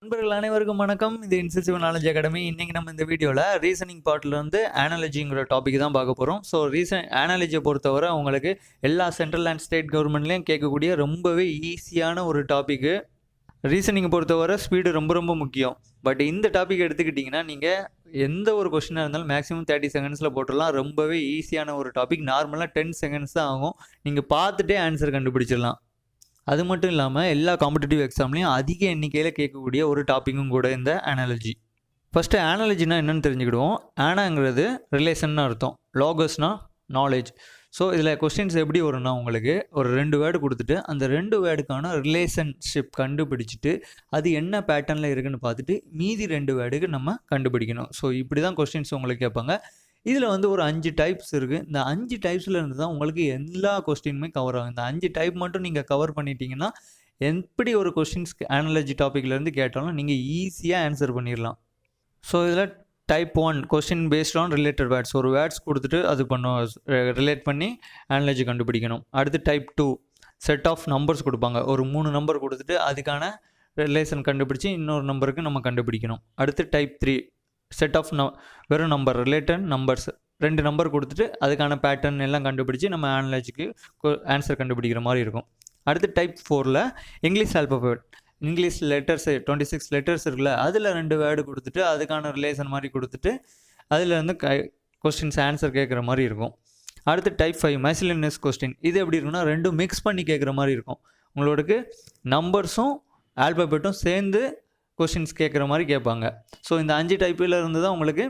நண்பர்கள் அனைவருக்கும் வணக்கம். இது இன்சென்சிவ் நாலேஜ் அகாடமி. இன்னைக்கு நம்ம இந்த வீடியோவில் ரீசனிங் பார்ட்டில் வந்து அனாலஜிங்கிற டாபிக் தான் பார்க்க போகிறோம். ஸோ அனாலஜியை பொறுத்தவரை உங்களுக்கு எல்லா சென்ட்ரல் அண்ட் ஸ்டேட் கவர்மெண்ட்லேயும் கேட்கக்கூடிய ரொம்பவே ஈஸியான ஒரு டாப்பிக்கு. ரீசனிங்கை பொறுத்தவரை ஸ்பீடு ரொம்ப முக்கியம். பட் இந்த டாபிக் எடுத்துக்கிட்டிங்கன்னா நீங்கள் எந்த ஒரு கொஸ்டினாக இருந்தாலும் மேக்ஸிமம் 30 செகண்ட்ஸில் போட்டுடலாம். ரொம்பவே ஈஸியான ஒரு டாபிக். நார்மலாக 10 செகண்ட்ஸ் தான் ஆகும். நீங்கள் பார்த்துட்டே ஆன்சர் கண்டுபிடிச்சிடலாம். அது மட்டும் இல்லாமல் எல்லா காம்படிட்டிவ் எக்ஸாம்லேயும் அதிக எண்ணிக்கையில் கேட்கக்கூடிய ஒரு டாப்பிக்கும் கூட இந்த அனாலஜி. ஃபஸ்ட்டு அனாலஜினா என்னென்னு தெரிஞ்சுக்கிடுவோம். ஆனாங்கிறது ரிலேஷன் அர்த்தம், லாகஸ்னா நாலேஜ். ஸோ இதில் கொஸ்டின்ஸ் எப்படி வரும்னா உங்களுக்கு ஒரு 2 வேர்டு கொடுத்துட்டு அந்த 2 வேர்டுக்கான ரிலேஷன்ஷிப் கண்டுபிடிச்சிட்டு அது என்ன பேட்டர்னில் இருக்குதுன்னு பார்த்துட்டு மீதி 2 வேர்டுக்கு நம்ம கண்டுபிடிக்கணும். ஸோ இப்படி தான் கொஸ்டின்ஸ் உங்களுக்கு கேட்பாங்க. இதில் வந்து ஒரு 5 டைப்ஸ் இருக்குது. இந்த 5 டைப்ஸில் இருந்து தான் உங்களுக்கு எல்லா கொஸ்டினுமே கவர் ஆகும். இந்த 5 டைப் மட்டும் நீங்கள் கவர் பண்ணிட்டீங்கன்னா எப்படி ஒரு கொஸ்டின்ஸ்க்கு அனாலஜி டாப்பிக்லேருந்து கேட்டாலும் நீங்கள் ஈஸியாக ஆன்சர் பண்ணிடலாம். ஸோ இதில் type 1 question based on related words. ஒரு வேர்ட்ஸ் கொடுத்துட்டு அது ரிலேட் பண்ணி அனாலஜி கண்டுபிடிக்கணும். அடுத்து டைப் 2 செட் ஆஃப் நம்பர்ஸ் கொடுப்பாங்க. ஒரு 3 நம்பர் கொடுத்துட்டு அதுக்கான ரிலேஷன் கண்டுபிடிச்சி இன்னொரு நம்பருக்கு நம்ம கண்டுபிடிக்கணும். அடுத்து டைப் 3 செட் ஆஃப் வெறும் நம்பர் ரிலேட்டட் நம்பர்ஸ். 2 நம்பர் கொடுத்துட்டு அதுக்கான பேட்டர்ன் எல்லாம் கண்டுபிடிச்சி நம்ம அனாலஜிக்கு ஆன்சர் கண்டுபிடிக்கிற மாதிரி இருக்கும். அடுத்து டைப் 4ல் English alphabet. English letters 26 letters இருக்குல்ல, அதில் 2 வேர்டு கொடுத்துட்டு அதுக்கான ரிலேஷன் மாதிரி கொடுத்துட்டு அதில் வந்து கொஸ்டின்ஸ் ஆன்சர் கேட்குற மாதிரி இருக்கும். அடுத்து டைப் 5 மெசிலினியஸ் கொஸ்டின். இது எப்படி இருக்குன்னா 2 மிக்ஸ் பண்ணி கேட்குற மாதிரி இருக்கும். உங்களுக்கு நம்பர்ஸும் ஆல்பபெட்டும் சேர்ந்து கொஸ்டின்ஸ் கேட்குற மாதிரி கேட்பாங்க. ஸோ இந்த 5 டைப்பில் இருந்து தான் உங்களுக்கு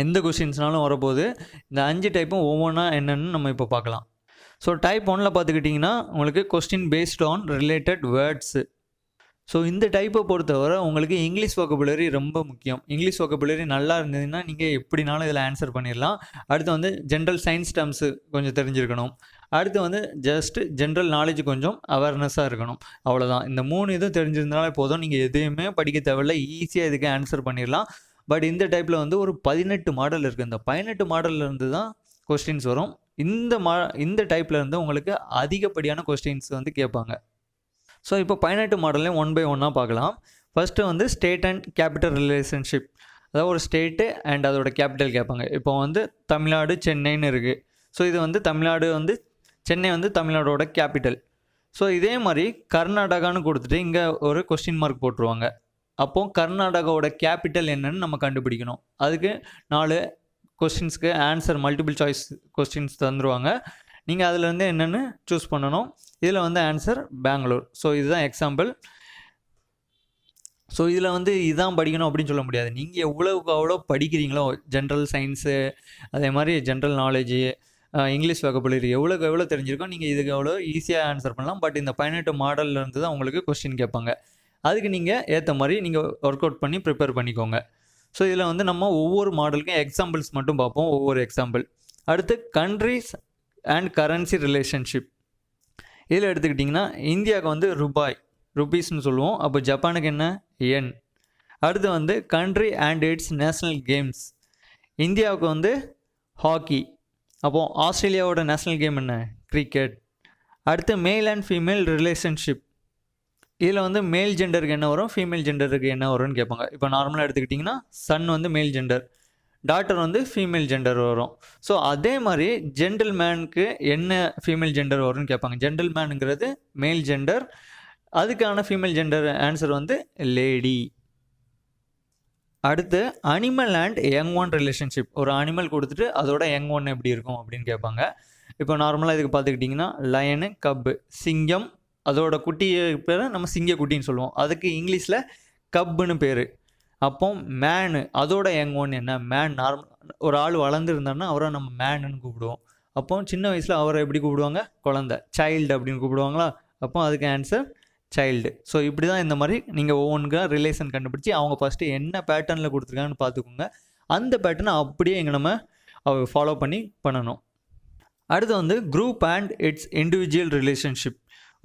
எந்த கொஸ்டின்ஸ்னாலும் வரப்போகுது. இந்த 5 டைப்பும் ஒவ்வொன்றா என்னென்னு நம்ம இப்போ பார்க்கலாம். ஸோ டைப் 1ல் பார்த்துக்கிட்டிங்கன்னா உங்களுக்கு question based on related words. So இந்த டைப்பை பொறுத்தவரை உங்களுக்கு இங்கிலீஷ் வொக்கபுலரி ரொம்ப முக்கியம். இங்கிலீஷ் வொக்கபுலரி நல்லா இருந்ததுன்னா நீங்கள் எப்படினாலும் இதில் ஆன்சர் பண்ணிடலாம். அடுத்து வந்து ஜென்ரல் சயின்ஸ் டேர்ம்ஸு கொஞ்சம் தெரிஞ்சிருக்கணும். அடுத்து வந்து ஜஸ்ட் ஜென்ரல் நாலேஜ் கொஞ்சம் அவேர்னஸாக இருக்கணும். அவ்வளோதான். இந்த 3 இதுவும் தெரிஞ்சிருந்தாலே போதும். நீங்கள் எதையுமே படிக்க தேவையில்ல, ஈஸியாக இதுக்கு ஆன்சர் பண்ணிடலாம். பட் இந்த டைப்பில் வந்து ஒரு 18 மாடல் இருக்குது. இந்த 18 மாடல்லேருந்து தான் கொஸ்டின்ஸ் வரும். இந்த டைப்பில் இருந்து உங்களுக்கு அதிகப்படியான கொஸ்டின்ஸ் வந்து கேட்பாங்க. ஸோ இப்போ 18 மாடல்லையும் 1 பை 1 பார்க்கலாம். ஃபஸ்ட்டு வந்து ஸ்டேட் அண்ட் கேபிட்டல் ரிலேஷன்ஷிப். அதாவது ஒரு ஸ்டேட்டு அண்ட் அதோட கேபிட்டல் கேட்பாங்க. இப்போ வந்து தமிழ்நாடு சென்னைன்னு இருக்குது. ஸோ இது வந்து தமிழ்நாடு வந்து சென்னை வந்து தமிழ்நாடோட கேபிட்டல். ஸோ இதே மாதிரி கர்நாடகான்னு கொடுத்துட்டு இங்கே ஒரு கொஸ்டின் மார்க் போட்டுருவாங்க. அப்போது கர்நாடகாவோட கேபிட்டல் என்னன்னு நம்ம கண்டுபிடிக்கணும். அதுக்கு 4 கொஸ்டின்ஸ்க்கு ஆன்சர் மல்டிபிள் சாய்ஸ் கொஸ்டின்ஸ் தந்துடுவாங்க. நீங்கள் அதில் வந்து என்னென்னு சூஸ் பண்ணணும். இதில் வந்து ஆன்சர் பெங்களூர். ஸோ இதுதான் எக்ஸாம்பிள். ஸோ இதில் வந்து இதுதான் படிக்கணும் அப்படின்னு சொல்ல முடியாது. நீங்கள் எவ்வளோக்கு அவ்வளோ படிக்கிறீங்களோ ஜென்ரல் சயின்ஸு அதே மாதிரி ஜென்ரல் நாலேஜு இங்கிலீஷ் வொக்கபுலரி எவ்வளோக்கு எவ்வளோ தெரிஞ்சிருக்கோ நீங்கள் இதுக்கு எவ்வளோ ஈஸியாக ஆன்சர் பண்ணலாம். பட் இந்த 18 மாடல்லேருந்து தான் உங்களுக்கு கொஸ்டின் கேட்பாங்க. அதுக்கு நீங்கள் ஏற்ற மாதிரி நீங்கள் ஒர்க் அவுட் பண்ணி ப்ரிப்பேர் பண்ணிக்கோங்க. ஸோ இதில் வந்து நம்ம ஒவ்வொரு மாடலுக்கும் எக்ஸாம்பிள்ஸ் மட்டும் பார்ப்போம். ஒவ்வொரு எக்ஸாம்பிள். அடுத்து கண்ட்ரிஸ் அண்ட் கரன்சி ரிலேஷன்ஷிப். இதில் எடுத்துக்கிட்டிங்கன்னா இந்தியாவுக்கு வந்து ருபீஸ்னு சொல்லுவோம். அப்போ ஜப்பானுக்கு என்ன என். அடுத்து வந்து country and it's national games. இந்தியாவுக்கு வந்து ஹாக்கி. அப்போது ஆஸ்திரேலியாவோட நேஷ்னல் கேம் என்ன கிரிக்கெட். அடுத்து மேல் அண்ட் ஃபீமேல் ரிலேஷன்ஷிப். இதில் வந்து மேல் ஜெண்டருக்கு என்ன வரும், ஃபீமேல் ஜெண்டருக்கு என்ன வரும்னு கேட்பாங்க. இப்போ நார்மலாக எடுத்துக்கிட்டிங்கன்னா சன் வந்து மேல் ஜெண்டர், டாக்டர் வந்து ஃபீமேல் ஜெண்டர் வரும். ஸோ அதே மாதிரி ஜென்டில்மேனுக்கு என்ன ஃபீமேல் ஜெண்டர் வரும்னு கேட்பாங்க. ஜென்டில்மேனுங்கிறது மேல் ஜெண்டர், அதுக்கான ஃபீமேல் ஜெண்டர் ஆன்சர் வந்து லேடி. அடுத்து animal and young one relationship. ஒரு அனிமல் கொடுத்துட்டு அதோட யங் ஒன் எப்படி இருக்கும் அப்படின்னு கேட்பாங்க. இப்போ நார்மலாக இதுக்கு பார்த்துக்கிட்டிங்கன்னா லயனு, கப்பு, சிங்கம், அதோட குட்டியை பேர் நம்ம சிங்கக்குட்டின்னு சொல்லுவோம். அதுக்கு இங்கிலீஷில் கப்புன்னு பேர். அப்போ மேனு அதோட யங் ஒன் என்ன மேன். ஒரு ஆள் வளர்ந்துருந்தாருன்னா அவரை நம்ம மேனுன்னு கூப்பிடுவோம். அப்போ சின்ன வயசில் அவரை எப்படி கூப்பிடுவாங்க, குழந்தை, சைல்டு அப்படின்னு கூப்பிடுவாங்களா. அப்போ அதுக்கு ஆன்சர் சைல்டு. ஸோ இப்படி தான் இந்த மாதிரி நீங்கள் ஒவ்வொன்றுக்கா ரிலேஷன் கண்டுபிடிச்சி அவங்க ஃபஸ்ட்டு என்ன பேட்டர்னில் கொடுத்துருக்காங்கன்னு பார்த்துக்கோங்க. அந்த பேட்டர்னை அப்படியே இங்கே நம்ம ஃபாலோ பண்ணணும். அடுத்து வந்து group and it's individual relationship.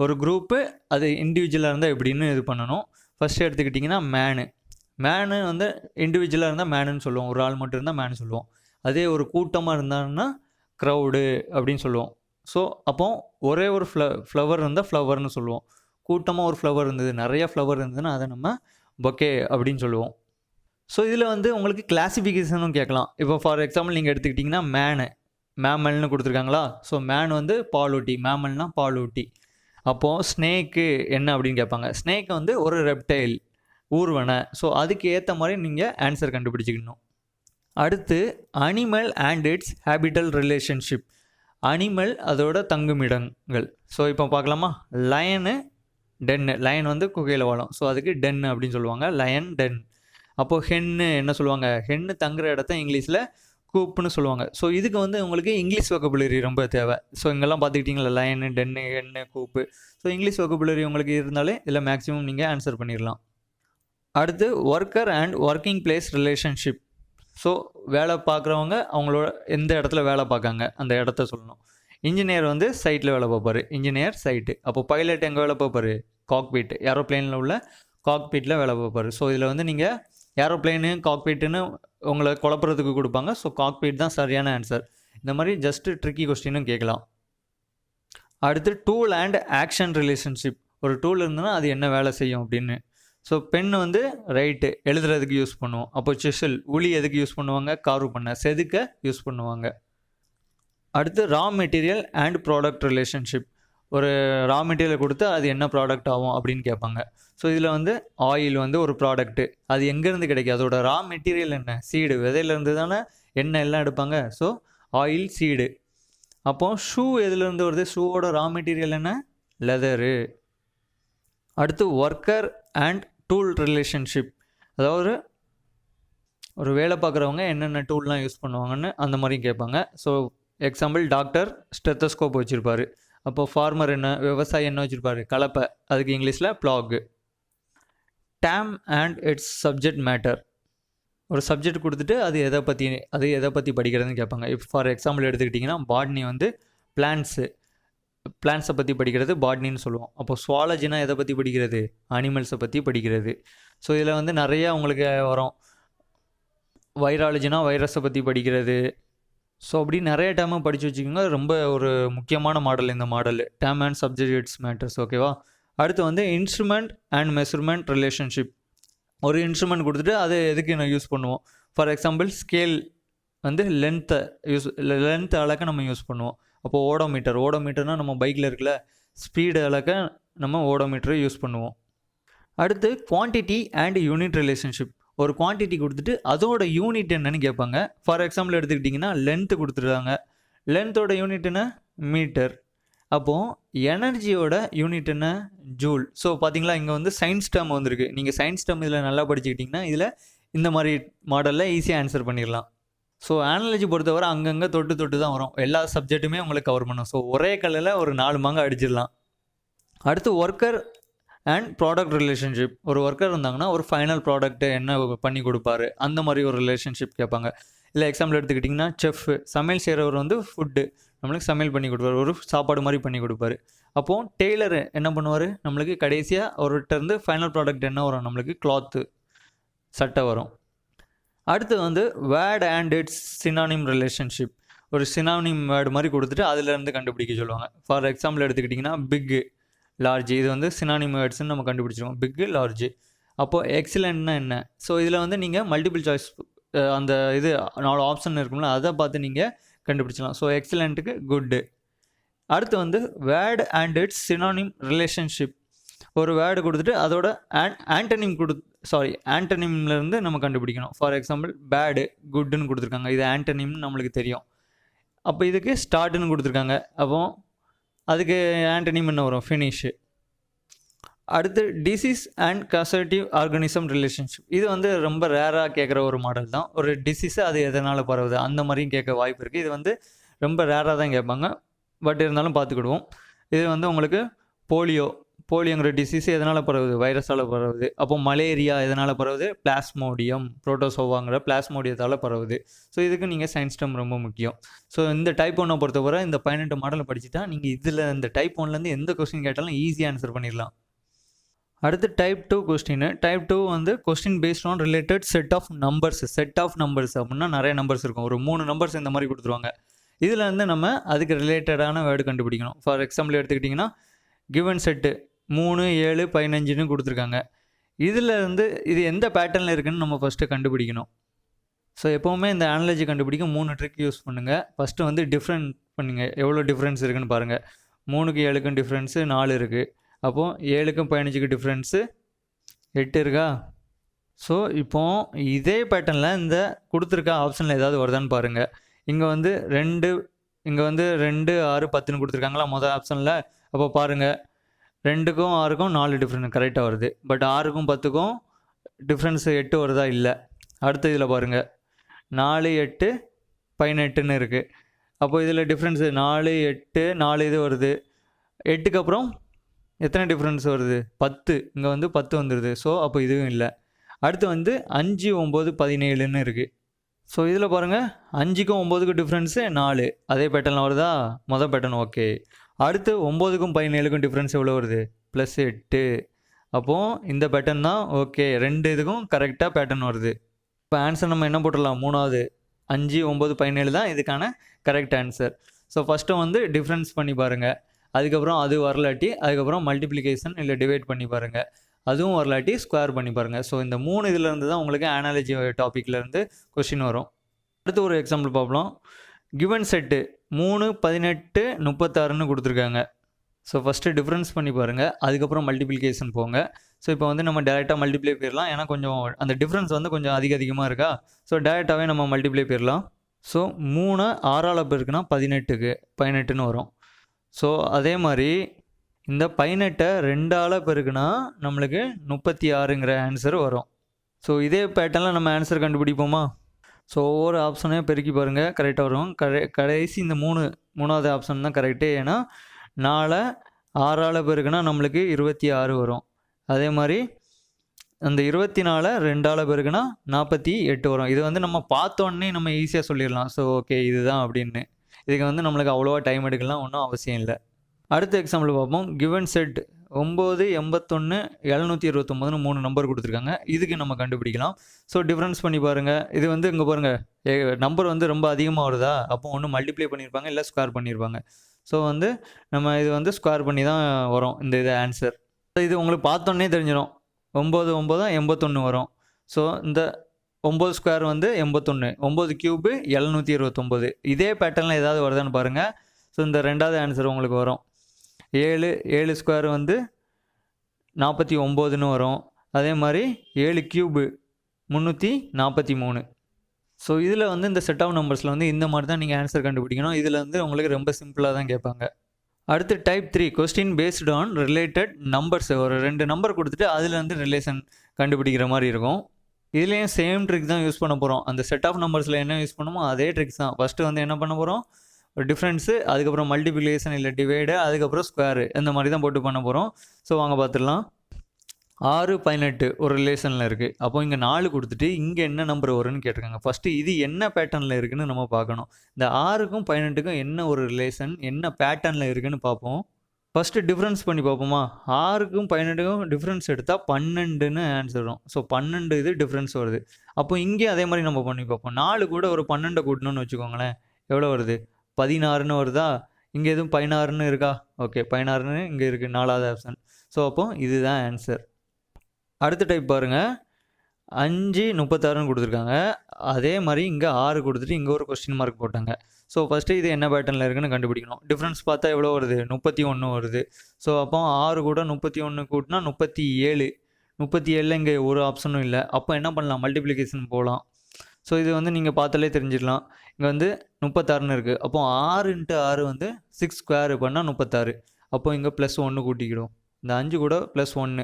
ஒரு குரூப்பு அது இண்டிவிஜுவலாக இருந்தால் எப்படின்னு இது பண்ணணும். ஃபஸ்ட்டு எடுத்துக்கிட்டிங்கன்னா மேனு வந்து இண்டிவிஜுவலாக இருந்தால் மேனுன்னு சொல்லுவோம். ஒரு ஆள் மட்டும் இருந்தால் மேனு சொல்லுவோம். அதே ஒரு கூட்டமாக இருந்தாங்கன்னா க்ரௌடு அப்படின்னு சொல்லுவோம். ஸோ அப்போ ஒரே ஒரு ஃப்ளவர் இருந்தால் ஃப்ளவர்னு சொல்லுவோம். கூட்டமாக ஒரு ஃப்ளவர் இருந்தது, நிறையா ஃப்ளவர் இருந்ததுன்னா அதை நம்ம பொக்கே அப்படின்னு சொல்லுவோம். ஸோ இதில் வந்து உங்களுக்கு கிளாசிஃபிகேஷனும் கேட்கலாம். இப்போ ஃபார் எக்ஸாம்பிள் நீங்கள் எடுத்துக்கிட்டிங்கன்னா மேமல்னு கொடுத்துருக்காங்களா? ஸோ மேன் வந்து பாலூட்டி, மேமல்னா பாலூட்டி. அப்போது ஸ்னேக்கு என்ன அப்படின்னு கேட்பாங்க. ஸ்னேக் வந்து ஒரு ரெப்டைல், ஊர்வன. ஸோ அதுக்கு ஏற்ற மாதிரி நீங்கள் ஆன்சர் கண்டுபிடிச்சிக்கணும். அடுத்து animal and its habitat relationship. Animal அதோட தங்குமிடங்கள். ஸோ இப்போ பார்க்கலாமா? லயனு, டென்னு. லயன் வந்து குகையில் வாழும். ஸோ அதுக்கு டென் அப்படின்னு சொல்லுவாங்க. Line, ten. அப்போது ஹென்னு என்ன சொல்லுவாங்க? ஹென்னு தங்குற இடத்த இங்கிலீஷில் கூப்புன்னு சொல்லுவாங்க. ஸோ இதுக்கு வந்து உங்களுக்கு இங்கிலீஷ் வொக்கபுலரி ரொம்ப தேவை. ஸோ இங்கெல்லாம் பார்த்துக்கிட்டிங்களா? லயனு, டென்னு, ஹென்னு, கூப்பு. ஸோ இங்கிலீஷ் வொக்கபுலரி உங்களுக்கு இருந்தாலே இதில் மேக்ஸிமம் நீங்கள் ஆன்சர் பண்ணிடலாம். அடுத்து worker and working place relationship. So வேலை பார்க்குறவங்க அவங்களோட எந்த இடத்துல வேலை பார்க்காங்க அந்த இடத்த சொல்லணும். இன்ஜினியர் வந்து சைட்டில் வேலை பார்ப்பார். Engineer site. அப்போ பைலட் எங்கே வேலை பார்ப்பார்? காக்பீட், ஏரோப்ளேனில் உள்ள காக்பீட்டில் வேலை பார்ப்பார். ஸோ இதில் வந்து நீங்கள் ஏரோப்ளேனு காக்பீட்டுன்னு உங்களை குழப்பறதுக்கு கொடுப்பாங்க. ஸோ காக்பீட் தான் சரியான ஆன்சர். இந்த மாதிரி ஜஸ்ட்டு ட்ரிக்கி கொஸ்டினும் கேட்கலாம். அடுத்து டூல் அண்ட் ஆக்ஷன் ரிலேஷன்ஷிப். ஒரு டூல் இருந்ததுன்னா அது என்ன வேலை செய்யும் அப்படின்னு. ஸோ பென் வந்து ரைட்டு எழுதுறதுக்கு யூஸ் பண்ணுவோம். அப்போ சிசில், உளி எதுக்கு யூஸ் பண்ணுவாங்க? கார்வ் பண்ண, செதுக்க யூஸ் பண்ணுவாங்க. அடுத்து raw material and product relationship. ஒரு ரா மெட்டீரியல் கொடுத்து அது என்ன ப்ராடக்ட் ஆகும் அப்படின்னு கேட்பாங்க. ஸோ இதில் வந்து ஆயில் வந்து ஒரு ப்ராடக்ட்டு, அது எங்கேருந்து கிடைக்கும்? அதோட ரா மெட்டீரியல் என்ன? சீடு, விதையிலேருந்து தானே எண்ணெய் எல்லாம் எடுப்பாங்க. So oil, seed. அப்போது ஷூ எதுலேருந்து வருது? ஷூவோட ரா மெட்டீரியல் என்ன? லெதரு. அடுத்து ஒர்க்கர் அண்ட் டூல் ரிலேஷன்ஷிப். அதாவது ஒரு வேலை பார்க்குறவங்க என்னென்ன டூல்லாம் யூஸ் பண்ணுவாங்கன்னு அந்த மாதிரி கேட்பாங்க. ஸோ எக்ஸாம்பிள் டாக்டர் ஸ்டெத்தஸ்கோப் வச்சுருப்பார். அப்போ ஃபார்மர் என்ன? விவசாயி என்ன வச்சுருப்பார்? கலப்பை, அதுக்கு இங்கிலீஷில் plough. Theme and its subject matter. ஒரு சப்ஜெக்ட் கொடுத்துட்டு அது எதை பற்றி படிக்கிறதுன்னு கேட்பாங்க. இப்போ ஃபார் எக்ஸாம்பிள் எடுத்துக்கிட்டிங்கன்னா பாட்னி வந்து பிளான்ஸை பற்றி படிக்கிறது பாட்னின்னு சொல்லுவோம். அப்போ சுவாலஜினா எதை பற்றி படிக்கிறது? அனிமல்ஸை பற்றி படிக்கிறது. ஸோ இதில் வந்து நிறையா உங்களுக்கு வரும். வைராலஜினா வைரஸை பற்றி படிக்கிறது. ஸோ அப்படி நிறைய டேமை படித்து வச்சுக்கோங்க. ரொம்ப ஒரு முக்கியமான மாடல் இந்த model, dam and subjects matters. ஓகேவா? அடுத்து வந்து இன்ஸ்ட்ருமெண்ட் அண்ட் மெஷர்மெண்ட் ரிலேஷன்ஷிப். ஒரு இன்ஸ்ட்ருமெண்ட் கொடுத்துட்டு அது எதுக்கு நான் யூஸ் பண்ணுவோம்? ஃபார் எக்ஸாம்பிள் ஸ்கேல் வந்து லென்த் அளக்க நம்ம யூஸ் பண்ணுவோம். அப்போது ஓடோமீட்டர்னால் நம்ம பைக்கில் இருக்கல ஸ்பீடு அளக்க நம்ம ஓடோமீட்டரை யூஸ் பண்ணுவோம். அடுத்து குவான்டிட்டி அண்ட் யூனிட் ரிலேஷன்ஷிப். ஒரு குவான்டிட்டி கொடுத்துட்டு அதோட யூனிட் என்னன்னு கேட்பாங்க. ஃபார் எக்ஸாம்பிள் எடுத்துக்கிட்டிங்கன்னா லென்த்து கொடுத்துருக்காங்க. லென்த்தோட யூனிட் என்ன? மீட்டர். அப்போது எனர்ஜியோட யூனிட் என்ன? ஜூல். ஸோ பார்த்தீங்களா, இங்கே வந்து சயின்ஸ் டேர்ம் வந்திருக்கு. நீங்கள் சயின்ஸ் டேர்ம் இதில் நல்லா படிச்சுக்கிட்டிங்கன்னா இதில் இந்த மாதிரி மாடலில் ஈஸியாக ஆன்சர் பண்ணிடலாம். ஸோ அனாலஜி பொறுத்தவரை அங்கங்கே தொட்டு தான் வரும். எல்லா சப்ஜெக்ட்டுமே உங்களுக்கு கவர் பண்ணும். ஸோ ஒரே கல்லில் ஒரு 4 மாங்க அடிச்சிடலாம். அடுத்து ஒர்க்கர் அண்ட் ப்ராடக்ட் ரிலேஷன்ஷிப். ஒரு ஒர்க்கர் இருந்தாங்கன்னா ஒரு ஃபைனல் ப்ராடக்ட்டு என்ன பண்ணி கொடுப்பாரு, அந்த மாதிரி ஒரு ரிலேஷன்ஷிப் கேட்பாங்க. இல்லை எக்ஸாம்பிள் எடுத்துக்கிட்டிங்கன்னா செஃப், சமையல் செய்கிறவர் வந்து ஃபுட்டு நம்மளுக்கு சமையல் பண்ணி கொடுப்பாரு, ஒரு சாப்பாடு மாதிரி பண்ணி கொடுப்பாரு. அப்போது டெய்லர் என்ன பண்ணுவார்? நம்மளுக்கு கடைசியாக அவர்கிட்ட இருந்து ஃபைனல் ப்ராடக்ட் என்ன வரும்? நம்மளுக்கு கிளாத்து, சட்டை வரும். அடுத்து வந்து word and it's synonym relationship. ஒரு சினானிம் வேர்டு மாதிரி கொடுத்துட்டு அதிலேருந்து கண்டுபிடிக்க சொல்லுவாங்க. ஃபார் எக்ஸாம்பிள் எடுத்துக்கிட்டிங்கன்னா பிக்கு, லார்ஜ். இது வந்து சினானிம் வேர்ட்ஸ்ன்னு நம்ம கண்டுபிடிச்சிருவோம். பிக்கு, லார்ஜ். அப்போது எக்ஸலண்ட்னா என்ன? ஸோ இதில் வந்து நீங்கள் மல்டிபிள் சாய்ஸ் அந்த 4 ஆப்ஷன் இருக்கும்ல, அதை பார்த்து நீங்கள் கண்டுபிடிச்சலாம். So எக்ஸலண்ட்டுக்கு good. அடுத்து வந்து word and it's synonym relationship. ஒரு வேர்டு கொடுத்துட்டு அதோட ஆன்டனிம்லேருந்து நம்ம கண்டுபிடிக்கணும். ஃபார் எக்ஸாம்பிள் பேடு, குட்டுன்னு கொடுத்துருக்காங்க. இது ஆன்டனிம்னு நம்மளுக்கு தெரியும். அப்போ இதுக்கு ஸ்டார்ட்னு கொடுத்துருக்காங்க. அப்போ அதுக்கு ஆன்டனிம் என்ன வரும்? ஃபினிஷு. அடுத்து டிசீஸ் அண்ட் கசர்டிவ் ஆர்கானிசம் ரிலேஷன்ஷிப். இது வந்து ரொம்ப ரேராக கேட்குற ஒரு மாடல் தான். ஒரு டிசீஸு அது எதனால் பரவுது அந்த மாதிரியும் கேட்க வாய்ப்பு இருக்குது. இது வந்து ரொம்ப ரேராக தான் கேட்பாங்க. பட் இருந்தாலும் பார்த்துக்கிடுவோம். இது வந்து உங்களுக்கு போலியோங்கிற டிசீஸ் எதனால் பரவுது? வைரஸால் பரவுது. அப்போ மலேரியா எதனால் பரவுது? பிளாஸ்மோடியம், புரோட்டோசோவாங்கிற பிளாஸ்மோடியத்தால் பரவுது. ஸோ இதுக்கு நீங்கள் சயின்ஸ் டேர்ம் ரொம்ப முக்கியம். ஸோ இந்த டைப் 1 பொறுத்தவரை இந்த 18 மாடலை படிச்சுட்டா நீங்கள் இதில் இந்த டைப் 1லேருந்து எந்த கொஸ்டின் கேட்டாலும் ஈஸியாக ஆன்சர் பண்ணிடலாம். அடுத்து டைப் 2 கொஸ்டின். டைப் 2 வந்து question based on related set of numbers. அப்படின்னா நிறைய நம்பர்ஸ் இருக்கும். ஒரு 3 நம்பர்ஸ் இந்த மாதிரி கொடுத்துருவாங்க. இதில் வந்து நம்ம அதுக்கு ரிலேட்டடான வேர்டு கண்டுபிடிக்கணும். ஃபார் எக்ஸாம்பிள் எடுத்துக்கிட்டிங்கன்னா கிவன் செட்டு 3, 7, 15ன்னு கொடுத்துருக்காங்க. இதில் இருந்து இது எந்த பேட்டர்னில் இருக்குதுன்னு நம்ம ஃபஸ்ட்டு கண்டுபிடிக்கணும். ஸோ எப்போவுமே இந்த அனாலஜி கண்டுபிடிக்க 3 ட்ரிக் யூஸ் பண்ணுங்கள். ஃபஸ்ட்டு வந்து டிஃப்ரெண்ட் பண்ணுங்கள், எவ்வளோ டிஃப்ரென்ஸ் இருக்குதுன்னு பாருங்கள். 3க்கும் 7க்கும் டிஃப்ரென்ஸு 4 இருக்குது. அப்போது 7க்கும் 15க்கு டிஃப்ரென்ஸு 8 இருக்கா? ஸோ இப்போது இதே பேட்டர்னில் இந்த கொடுத்துருக்க ஆப்ஷனில் ஏதாவது வருதான்னு பாருங்கள். இங்கே வந்து 2, இங்கே வந்து 2, 6, 10ன்னு கொடுத்துருக்காங்களா மொதல் ஆப்ஷனில். அப்போ பாருங்கள், 2க்கும் 6க்கும் 4 டிஃப்ரெண்ட் கரெக்டாக வருது. பட் 6க்கும் 10க்கும் டிஃப்ரென்ஸு 8 வருதா? இல்லை. அடுத்த இதில் பாருங்கள், 4, 8, 18ன்னு இருக்குது. அப்போது இதில் டிஃப்ரென்ஸு 4, 8, 4 இது வருது. 8க்கு அப்புறம் எத்தனை டிஃப்ரென்ஸ் வருது? 10. இங்கே வந்து 10 வந்துடுது. ஸோ அப்போ இதுவும் இல்லை. அடுத்து வந்து 5, 9, 17ன்னு இருக்குது. ஸோ இதில் பாருங்கள், 5க்கும் 9க்கும் டிஃப்ரென்ஸு 4. அதே பேட்டர்னில் வருதா? மொதல் பேட்டர்ன் ஓகே. அடுத்து 9க்கும் 17க்கும் டிஃப்ரென்ஸ் எவ்வளோ வருது? +8. அப்போது இந்த பேட்டர்ன் தான் ஓகே. 2 இதுக்கும் கரெக்டாக பேட்டர்ன் வருது. இப்போ ஆன்சர் நம்ம என்ன போட்டுடலாம்? 3வது 5, 9, 17 தான் இதுக்கான கரெக்ட் ஆன்சர். ஸோ ஃபஸ்ட்டு வந்து டிஃப்ரென்ஸ் பண்ணி பாருங்கள். அதுக்கப்புறம் அது வரலாட்டி அதுக்கப்புறம் மல்டிப்ளிகேஷன் இல்லை டிவைட் பண்ணி பாருங்கள். அதுவும் வரலாட்டி ஸ்கொயர் பண்ணி பாருங்கள். ஸோ இந்த 3 இதிலேருந்து தான் உங்களுக்கு அனாலஜி டாப்பிக்லேருந்து கொஸ்டின் வரும். அடுத்து ஒரு எக்ஸாம்பிள் பார்க்கலாம். கிவன் செட்டு 3, 18, 36ன்னு கொடுத்துருக்காங்க. ஸோ ஃபஸ்ட்டு டிஃப்ரென்ஸ் பண்ணி பாருங்கள், அதுக்கப்புறம் மல்டிப்ளிகேஷன் போங்க. ஸோ இப்போ வந்து நம்ம டேரெக்டாக மல்டிப்ளை போயிடலாம். ஏன்னா கொஞ்சம் அந்த டிஃப்ரென்ஸ் வந்து கொஞ்சம் அதிகமாக இருக்கா? ஸோ டேரெக்டாகவே நம்ம மல்டிப்ளை போயிடலாம். ஸோ 3 6ஆல் பெருக்குனா 18க்கு 18ன்னு வரும். ஸோ அதே மாதிரி இந்த 18 2ஆல் பெருக்குனா நம்மளுக்கு 36ங்கிற ஆன்சர் வரும். ஸோ இதே பேட்டர்னில் நம்ம ஆன்சர் கண்டுபிடிப்போமா? ஸோ ஒவ்வொரு ஆப்ஷனையும் பெருக்கி பாருங்கள், கரெக்டாக வரும். கடைசி இந்த 3வது ஆப்ஷன் தான் கரெக்டு. ஏன்னா 4 6ஆல் பெருக்குனா நம்மளுக்கு 26 வரும். அதே மாதிரி அந்த 24 2ஆல் பெருக்குனா 48 வரும். இது வந்து நம்ம பார்த்தோன்னே நம்ம ஈஸியாக சொல்லிடலாம். ஸோ ஓகே இதுதான் அப்படின்னு. இதுக்கு வந்து நம்மளுக்கு அவ்வளோவா டைம் எடுக்கலாம் ஒன்றும் அவசியம் இல்லை. அடுத்த எக்ஸாம்பிள் பார்ப்போம். கிவன் செட் 9, 81, 729ன்னு 3 நம்பர் கொடுத்துருக்காங்க. இதுக்கு நம்ம கண்டுபிடிக்கலாம். ஸோ டிஃப்ரென்ஸ் பண்ணி பாருங்கள். இது வந்து இங்கே பாருங்கள், நம்பர் வந்து ரொம்ப அதிகமாக வருதா? அப்போ ஒன்று மல்டிப்ளை பண்ணியிருப்பாங்க இல்லை ஸ்கொயர் பண்ணியிருப்பாங்க. ஸோ வந்து நம்ம இது வந்து ஸ்கொயர் பண்ணி தான் வரும் இந்த இது ஆன்சர். இது உங்களுக்கு பார்த்தோன்னே தெரிஞ்சிடும். 9, 9 81 வரும். ஸோ இந்த 9 ஸ்கொயர் வந்து 81, 9 க்யூபு 729. இதே பேட்டர்னில் ஏதாவது வருதான்னு பாருங்கள். ஸோ இந்த 2வது ஆன்சர் உங்களுக்கு வரும். 7 ஸ்கொயர் வந்து 49ன்னு வரும். அதே மாதிரி 7 க்யூபு 343. ஸோ இதில் வந்து இந்த செட் ஆஃப் நம்பர்ஸில் வந்து இந்த மாதிரி தான் நீங்கள் ஆன்சர் கண்டுபிடிக்கணும். இதில் வந்து உங்களுக்கு ரொம்ப சிம்பிளாக தான் கேட்பாங்க. அடுத்து type 3 question based on related numbers. ஒரு 2 நம்பர் கொடுத்துட்டு அதில் வந்து ரிலேஷன் கண்டுபிடிக்கிற மாதிரி இருக்கும். இதுலேயும் சேம் ட்ரிக் தான் யூஸ் பண்ண போகிறோம். அந்த செட் ஆஃப் நம்பர்ஸில் என்ன யூஸ் பண்ணுமோ அதே ட்ரிக்ஸ் தான். ஃபஸ்ட்டு வந்து என்ன பண்ண போகிறோம்? ஒரு டிஃப்ரென்ஸு, அதுக்கப்புறம் மல்டிப்ளிகேஷன் இல்லை டிவைடு, அதுக்கப்புறம் ஸ்கொயரு, இந்த மாதிரி தான் போட்டு பண்ண போகிறோம். ஸோ வாங்க பார்த்துடலாம். 6, 18 ஒரு ரிலேஷனில் இருக்குது. அப்போ இங்கே 4 கொடுத்துட்டு இங்கே என்ன நம்பர் வரும்னு கேட்டிருக்காங்க. ஃபஸ்ட்டு இது என்ன பேட்டர்னில் இருக்குதுன்னு நம்ம பார்க்கணும். இந்த 6க்கும் 18க்கும் என்ன ஒரு ரிலேஷன், என்ன பேட்டர்னில் இருக்குதுன்னு பார்ப்போம். ஃபஸ்ட்டு டிஃப்ரென்ஸ் பண்ணி பார்ப்போமா? 6க்கும் 18க்கும் டிஃப்ரென்ஸ் எடுத்தால் 12ன்னு ஆன்சர் வரும். ஸோ 12 இது டிஃப்ரென்ஸ் வருது. அப்போ இங்கேயும் அதே மாதிரி நம்ம பண்ணி பார்ப்போம். 4 கூட ஒரு 12 கூட்டணும்னு வச்சுக்கோங்களேன். எவ்வளோ வருது? 16ன்னு வருதா? இங்கே எதுவும் 16ன்னு இருக்கா? ஓகே 16ன்னு இங்கே இருக்குது 4வது ஆப்ஷன். ஸோ அப்போ இதுதான் ஆன்சர். அடுத்த டைப் பாருங்கள். 5, 36ன்னு கொடுத்துருக்காங்க. அதே மாதிரி இங்கே 6 கொடுத்துட்டு இங்கே ஒரு கொஸ்டின் மார்க் போட்டாங்க. ஸோ ஃபஸ்ட்டு இது என்ன பேட்டர்னில் இருக்குதுன்னு கண்டுபிடிக்கணும். டிஃப்ரென்ஸ் பார்த்தா எவ்வளோ வருது? 31 வருது. ஸோ அப்போ 6 கூட 31 கூட்டினா 37. 37ல் இங்கே ஒரு ஆப்ஷனும் இல்லை. அப்போ என்ன பண்ணலாம்? மல்டிப்ளிகேஷன் போகலாம். ஸோ இது வந்து நீங்கள் பார்த்தாலே தெரிஞ்சிடலாம். இங்கே வந்து 36ன்னு இருக்குது. அப்போ 6 × 6 வந்து 6 ஸ்கொயர் பண்ணால் 36. அப்போ இங்கே +1 கூட்டிக்கிடும். இந்த 5 கூட +1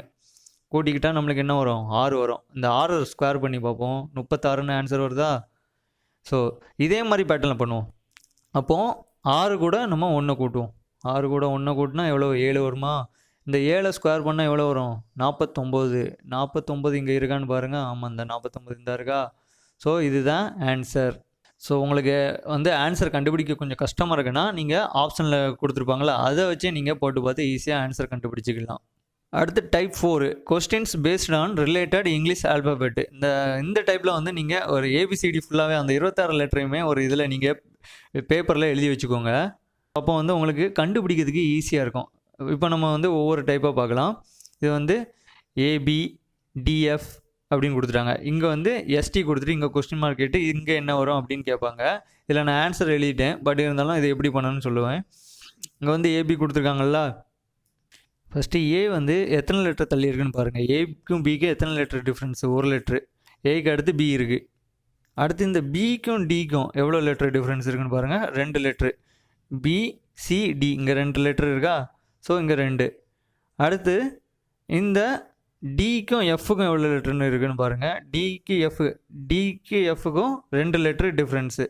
கூட்டிக்கிட்டால் நம்மளுக்கு என்ன வரும்? 6 வரும். இந்த 6 ஸ்கொயர் பண்ணி பார்ப்போம். 36ன்னு ஆன்சர் வருதா? ஸோ இதே மாதிரி பேட்டர்னில் பண்ணுவோம். அப்போது 6 கூட நம்ம 1 கூட்டுவோம். 6 கூட 1 கூட்டினா எவ்வளோ? 7 வருமா? இந்த 7 ஸ்கொயர் பண்ணால் எவ்வளோ வரும்? 49. 49 இங்கே இருக்கான்னு பாருங்கள். ஆமாம், இந்த 49 இந்த இருக்கா? ஸோ இதுதான் ஆன்சர். ஸோ உங்களுக்கு வந்து ஆன்சர் கண்டுபிடிக்க கொஞ்சம் கஷ்டமாக இருக்குன்னா நீங்கள் ஆப்ஷனில் கொடுத்துருப்பாங்களா, அதை வச்சு நீங்கள் போட்டு பார்த்து ஈஸியாக ஆன்சர் கண்டுபிடிச்சிக்கலாம். அடுத்து type 4 questions paste on related English alphabet. இந்த டைப்பில் வந்து நீங்கள் ஒரு ஏபிசிடி ஃபுல்லாகவே அந்த 26 லெட்டரையுமே ஒரு இதில் நீங்கள் பேப்பரில் எழுதி வச்சுக்கோங்க. அப்போ வந்து உங்களுக்கு கண்டுபிடிக்கிறதுக்கு ஈஸியாக இருக்கும். இப்போ நம்ம வந்து ஒவ்வொரு டைப்பாக பார்க்கலாம். இது வந்து ஏபி, டிஎஃப் அப்படின்னு கொடுத்துட்டாங்க. இங்கே வந்து எஸ்டி கொடுத்துட்டு இங்கே கொஸ்டின் மார்க் கேட்டு இங்கே என்ன வரும் அப்படின்னு கேட்பாங்க. இதில் நான் ஆன்சர் எழுதிட்டேன், பட் இருந்தாலும் இதை எப்படி பண்ணணும்னு சொல்லுவேன். இங்கே வந்து ஏபி கொடுத்துருக்காங்கல்ல, ஃபஸ்ட்டு ஏ வந்து எத்தனை லெட்டர் தள்ளி இருக்குன்னு பாருங்கள். ஏக்கும் பிக்கும் எத்தனை லெட்டர் டிஃப்ரென்ஸு? ஒரு லெட்ரு. ஏக்கு அடுத்து பி இருக்குது. அடுத்து இந்த பிக்கும் டிக்கும் எவ்வளோ லெட்டர் டிஃப்ரென்ஸ் இருக்குன்னு பாருங்கள். 2 லெட்ரு. பி சி டி இங்கே 2 லெட்ரு இருக்கா? ஸோ இங்கே 2. அடுத்து இந்த டிக்கும் எஃப்க்கும் எவ்வளோ லெட்டர்னு இருக்குன்னு பாருங்கள். டிக்கு எஃப்க்கும் 2 லெட்ரு டிஃப்ரென்ஸு.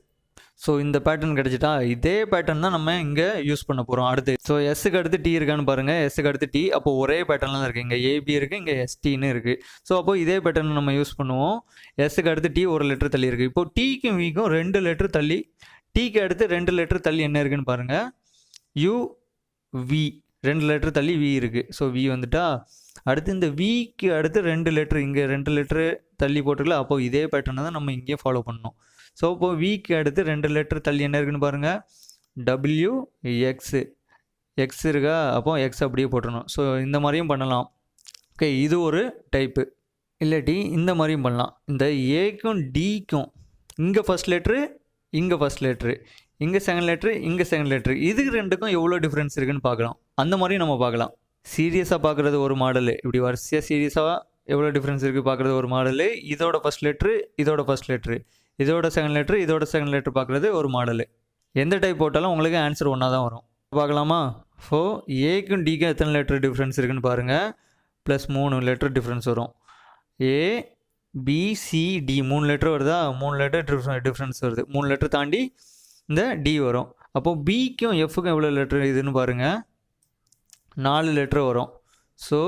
ஸோ இந்த பேட்டர்ன் கிடச்சிட்டா, இதே பேட்டர்ன் தான் நம்ம இங்கே யூஸ் பண்ண போகிறோம் அடுத்து. ஸோ எஸ்ஸுக்கு அடுத்து டி இருக்கான்னு பாருங்கள். எஸ்ஸுக்கு அடுத்து டி, அப்போது ஒரே பேட்டர்னில் தான் இருக்குது. இங்கே ஏபி இருக்குது, இங்கே எஸ்டின்னு இருக்குது. ஸோ அப்போது இதே பேட்டர்ன் நம்ம யூஸ் பண்ணுவோம். எஸ்ஸுக்கு அடுத்து டி ஒரு லெட்டர் தள்ளி இருக்குது. இப்போது டிக்கும் விக்கும் 2 லெட்டர் தள்ளி, டிக்கு அடுத்து 2 லெட்டர் தள்ளி என்ன இருக்குன்னு பாருங்கள். வி 2 லெட்டர் தள்ளி வி இருக்குது. ஸோ வி வந்துட்டா. அடுத்து இந்த விக்கு அடுத்து 2 லெட்ரு, இங்கே 2 லெட்ரு தள்ளி போட்டுருக்கல. அப்போது இதே பேட்டர்னை தான் நம்ம இங்கே ஃபாலோ பண்ணணும். ஸோ இப்போது விக்கு அடுத்து 2 லெட்ரு தள்ளி என்ன இருக்குன்னு பாருங்கள். டபிள்யூ எக்ஸ் இருக்கா? அப்போது எக்ஸ் அப்படியே போட்டுடணும். ஸோ இந்த மாதிரியும் பண்ணலாம். ஓகே, இது ஒரு டைப்பு. இல்லாட்டி இந்த மாதிரியும் பண்ணலாம். இந்த ஏக்கும் டிக்கும் இங்கே ஃபஸ்ட் லெட்ரு, இங்கே ஃபஸ்ட் லெட்ரு, இங்கே செகண்ட் லெட்ரு, இங்கே செகண்ட் லெட்ரு, இதுக்கு ரெண்டுக்கும் எவ்வளோ டிஃப்ரென்ஸ் இருக்குன்னு பார்க்கலாம். அந்த மாதிரியும் நம்ம பார்க்கலாம். சீரியஸாக பார்க்குறது ஒரு மாடலு, இப்படி வரிசையாக சீரியஸாக எவ்வளோ டிஃப்ரென்ஸ் இருக்குது பார்க்குறது ஒரு மாடலு. இதோட ஃபஸ்ட் லெட்ரு, இதோட ஃபஸ்ட் லெட்ரு, இதோட செகண்ட் லெட்ரு, இதோட செகண்ட் லெட்ரு பார்க்குறது ஒரு மாடலு. எந்த டைப் போட்டாலும் உங்களுக்கு ஆன்சர் ஒன்றா தான் வரும். பார்க்கலாமா? ஸோ ஏக்கும் டிக்கும் எத்தனை லெட்ரு டிஃப்ரென்ஸ் இருக்குன்னு பாருங்கள். +3 லெட்ரு டிஃப்ரென்ஸ் வரும். ஏ பி சி டி 3 லெட்ரு வருதா? 3 லெட்டர் டிஃப்ரென்ஸ் வருது. 3 லெட்ரு தாண்டி இந்த டி வரும். அப்போது பிக்கும் எஃப்க்கும் எவ்வளோ லெட்ரு இதுன்னு பாருங்கள். 4 லெட்ரு வரும். ஸோ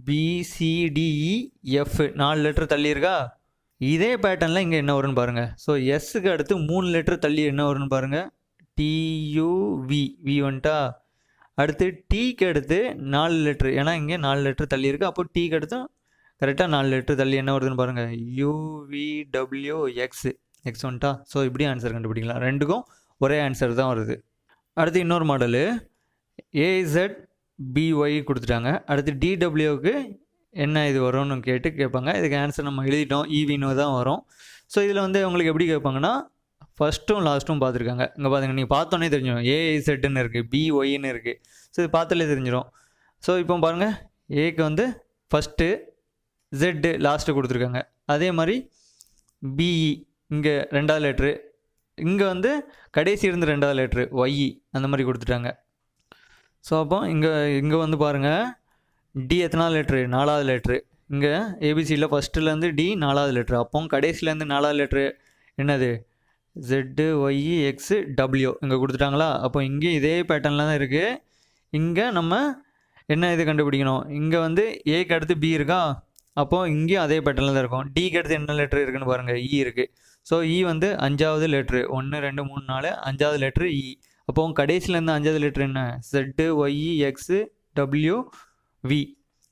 பிசிடிஇஎஃப் 4 லெட்ரு தள்ளி இருக்கா? இதே பேட்டர்னில் இங்கே என்ன வரும்னு பாருங்கள். ஸோ எஸ்ஸுக்கு அடுத்து 3 லெட்ரு தள்ளி என்ன வரும்னு பாருங்கள். வி வந்துட்டா. அடுத்து டிக்கு அடுத்து 4 லெட்ரு, ஏன்னா இங்கே 4 லெட்ரு தள்ளி இருக்குது. அப்போ டிக்கு அடுத்து கரெக்டாக 4 லெட்ரு தள்ளி என்ன வருதுன்னு பாருங்கள். எக்ஸ் வந்துட்டா. ஸோ இப்படி ஆன்சர் கண்டுபிடிக்கலாம். ரெண்டுக்கும் ஒரே ஆன்சர் தான் வருது. அடுத்து இன்னொரு மாடலு ஏஇசட் பிஒய் கொடுத்துட்டாங்க. அடுத்து டிடபிள்யூக்கு என்ன இது வரும்னு கேட்பாங்க. இதுக்கு ஆன்சர் நம்ம எழுதிட்டோம், ஈவினோ தான் வரும். ஸோ இதில் வந்து உங்களுக்கு எப்படி கேட்பாங்கன்னா, ஃபஸ்ட்டும் லாஸ்ட்டும் பார்த்துருக்காங்க. இங்கே பாருங்க, நீங்கள் பார்த்தோன்னே தெரிஞ்சிடும். ஏஇசட்னு இருக்குது, பிஒய்ன்னு இருக்குது. ஸோ இது பார்த்தாலே தெரிஞ்சிடும். ஸோ இப்போ பாருங்கள், ஏக்கு வந்து ஃபஸ்ட்டு, ஜெட்டு லாஸ்ட்டு கொடுத்துருக்காங்க. அதே மாதிரி பிஇ இங்கே 2வது லெட்ரு, இங்கே வந்து கடைசி இருந்து 2வது லெட்ரு ஒய்இ அந்த மாதிரி கொடுத்துட்டாங்க. ஸோ அப்போ இங்கே வந்து பாருங்கள், டி எத்தனாவது லெட்ரு? 4வது லெட்ரு. இங்கே ஏபிசியில் ஃபஸ்ட்டுலேருந்து டி 4வது லெட்ரு. அப்போ கடைசியிலேருந்து 4வது லெட்ரு என்னது? ஜெட்டு ஒய்இ எக்ஸு டபிள்யூ இங்கே கொடுத்துட்டாங்களா? அப்போ இங்கே இதே பேட்டர்னில் தான் இருக்குது. இங்கே நம்ம என்ன இது கண்டுபிடிக்கணும். இங்கே வந்து ஏக்கு அடுத்து பி இருக்கா? அப்போது இங்கேயும் அதே பேட்டர்னில் தான் இருக்கும். டிக்கு அடுத்து என்ன லெட்ரு இருக்குதுன்னு பாருங்கள். இ இருக்குது. ஸோ இ வந்து 5வது லெட்ரு. 1 2 3 4 5வது லெட்ரு இ. அப்போ கடைசியிலேருந்து 5வது லெட்ரு என்ன? ஜெட்டு ஒய்இ எக்ஸு டபிள்யூ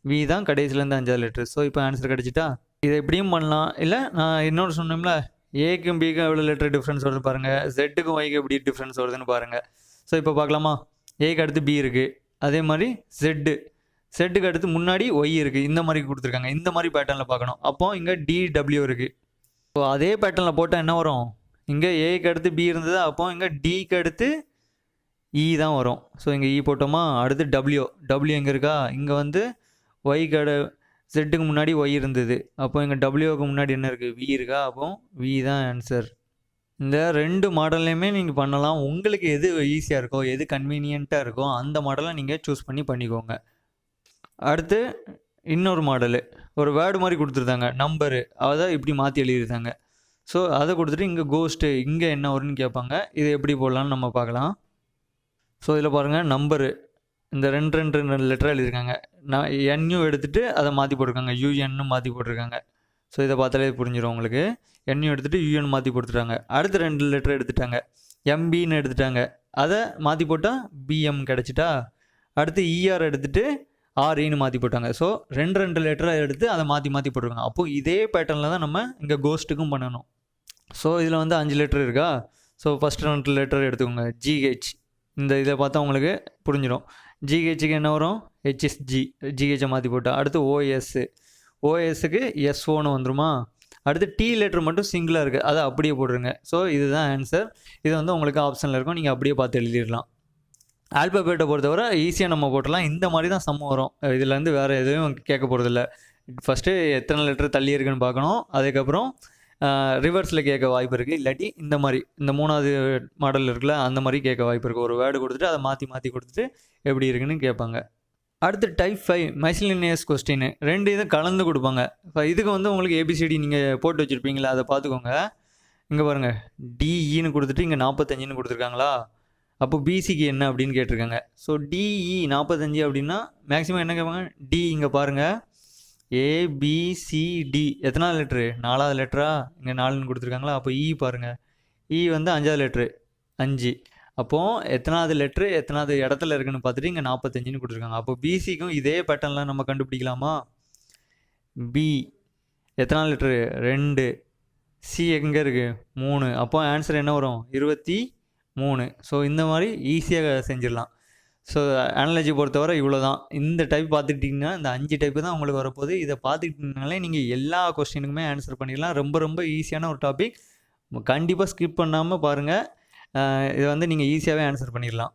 வி தான் கடைசியிலேருந்து 5வது லெட்ரு. ஸோ இப்போ ஆன்சர் கிடச்சிட்டா. இதை எப்படியும் பண்ணலாம். இல்லை நான் இன்னொரு சொன்னோம்ல, ஏக்கும் பிக்கும் எவ்வளோ லெட்ரு டிஃப்ரென்ஸ் வருது பாருங்கள். ஜெட்டுக்கும் ஒய்க்கு எப்படி டிஃப்ரென்ஸ் வருதுன்னு பாருங்கள். ஸோ இப்போ பார்க்கலாமா? ஏக்கு அடுத்து பி இருக்குது. அதே மாதிரி செட்டுக்கு அடுத்து முன்னாடி ஒய் இருக்குது. இந்த மாதிரி கொடுத்துருக்காங்க. இந்த மாதிரி பேட்டர்னில் பார்க்கணும். அப்போது இங்கே டிடபிள்யூ இருக்குது. ஸோ அதே பேட்டர்னில் போட்டால் என்ன வரும்? இங்கே ஏக்கு அடுத்து பி இருந்தது. அப்போது இங்கே டிக்கு அடுத்து இ தான் வரும். ஸோ இங்கே இ போட்டோமா? அடுத்து டபிள்யூ எங்கே இருக்கா? இங்கே வந்து ஒய்க்கு ஜெட்டுக்கு முன்னாடி ஒய் இருந்தது. அப்போ இங்கே டபிள்யூக்கு முன்னாடி என்ன இருக்குது? வி இருக்கா? அப்போ வி தான் ஆன்சர். இந்த 2 மாடல்லையுமே நீங்கள் பண்ணலாம். உங்களுக்கு எது ஈஸியாக இருக்கோ, எது கன்வீனியண்ட்டாக இருக்கோ அந்த மாடலை நீங்கள் சூஸ் பண்ணிக்கோங்க. அடுத்து இன்னொரு மாடலு, ஒரு வேர்டு மாதிரி கொடுத்துருந்தாங்க, நம்பரு, அதை இப்படி மாற்றி எழுதியிருந்தாங்க. ஸோ அதை கொடுத்துட்டு இங்கே கோஸ்ட்டு இங்கே என்ன வரும்னு கேட்பாங்க. இது எப்படி போடலான்னு நம்ம பார்க்கலாம். ஸோ இதில் பாருங்கள், நம்பரு இந்த 2 லெட்டராக எழுதியிருக்காங்க. நான் என்யூ எடுத்துகிட்டு அதை மாற்றி போட்டிருக்காங்க, யூஎன்னு மாற்றி போட்டிருக்காங்க. ஸோ இதை பார்த்தாலே புரிஞ்சிடும் உங்களுக்கு. என்யூ எடுத்துகிட்டு யூஎன் மாற்றி கொடுத்துட்டாங்க. அடுத்து 2 லெட்டர் எடுத்துட்டாங்க, எம்பின்னு எடுத்துட்டாங்க. அதை மாற்றி போட்டால் பிஎம் கிடச்சிட்டா. அடுத்து இஆர் எடுத்துகிட்டு ஆர்இன்னு மாற்றி போட்டாங்க. ஸோ 2 லெட்டராக எடுத்து அதை மாற்றி போட்டிருக்காங்க. அப்போது இதே பேட்டர்னில் தான் நம்ம இங்கே கோஸ்ட்டுக்கும் பண்ணணும். ஸோ இதில் வந்து 5 லெட்டர் இருக்கா? ஸோ ஃபஸ்ட்டு 2 லெட்டர் எடுத்துக்கோங்க. ஜிஹெச், இந்த இதை பார்த்தா உங்களுக்கு புரிஞ்சிடும். ஜிஹெச்சுக்கு என்ன வரும்? ஹெச்எஸ்ஜி, ஜிஹெச்சை மாற்றி போட்டால். அடுத்து ஓஎஸ்க்கு எஸ்ஓன்னு வந்துருமா. அடுத்து டி லெட்டர் மட்டும் சிங்கிளாக இருக்குது, அதை அப்படியே போட்டுருங்க. ஸோ இதுதான் ஆன்சர். இது வந்து உங்களுக்கு ஆப்ஷனில் இருக்கும், நீங்கள் அப்படியே பார்த்து எழுதிடலாம். ஆல்பபேட்டை பொறுத்தவரை ஈஸியாக நம்ம போட்டுடலாம். இந்த மாதிரி தான் சம் வரும். இதுலேருந்து வேறு எதுவும் கேட்க போகிறதில்ல. ஃபஸ்ட்டு எத்தனை லெட்டர் தள்ளி இருக்குன்னு பார்க்கணும். அதுக்கப்புறம் ரிவர்ஸில் கேட்க வாய்ப்பு இருக்குது. இல்லாட்டி இந்த மாதிரி இந்த 3வது மாடல் இருக்குல்ல, அந்த மாதிரி கேட்க வாய்ப்பு இருக்குது. ஒரு வேர்டு கொடுத்துட்டு அதை மாற்றி மாற்றி கொடுத்துட்டு எப்படி இருக்குன்னு கேட்பாங்க. அடுத்து டைப் 5 மைசிலினியஸ் கொஸ்டின். 2 இதுவும் கலந்து கொடுப்பாங்க. இப்போ இதுக்கு வந்து உங்களுக்கு ஏபிசிடி நீங்கள் போட்டு வச்சுருப்பீங்களா, அதை பார்த்துக்கோங்க. இங்கே பாருங்கள், டிஇன்னு கொடுத்துட்டு இங்கே 45ன்னு கொடுத்துருக்காங்களா. அப்போ பிசிக்கு என்ன அப்படின்னு கேட்டிருக்காங்க. ஸோ டிஇ 45 அப்படின்னா மேக்ஸிமம் என்ன கேட்பாங்க, டி இங்கே பாருங்கள், ஏபிசிடி எத்தனாவது லெட்ரு, 4வது லெட்டரா, இங்கே 4ன்னு கொடுத்துருக்காங்களா. அப்போ இ பாருங்கள், இ வந்து 5வது லெட்ரு, 5. அப்போது எத்தனாவது லெட்ரு எத்தனாவது இடத்துல இருக்குன்னு பார்த்துட்டு இங்கே 45ன்னு கொடுத்துருக்காங்க. அப்போ பிசிக்கும் இதே பேட்டர்னில் நம்ம கண்டுபிடிக்கலாமா. பி எத்தனாவது லெட்ரு, 2. சி எங்கே இருக்குது, 3. அப்போ ஆன்சர் என்ன வரும், 23. ஸோ இந்த மாதிரி ஈஸியாக செஞ்சிடலாம். ஸோ அனாலஜி பொறுத்தவரை இவ்வளோ தான். இந்த டைப் பார்த்துக்கிட்டிங்கன்னா இந்த 5 டைப்பு தான் உங்களுக்கு வரப்போகுது. இதை பார்த்துக்கிட்டிங்கனாலே நீங்கள் எல்லா கொஸ்டினுக்குமே ஆன்சர் பண்ணிடலாம். ரொம்ப ரொம்ப ஈஸியான ஒரு டாபிக். கண்டிப்பாக ஸ்கிப் பண்ணாமல் பாருங்கள். இதை வந்து நீங்கள் ஈஸியாகவே ஆன்சர் பண்ணிடலாம்.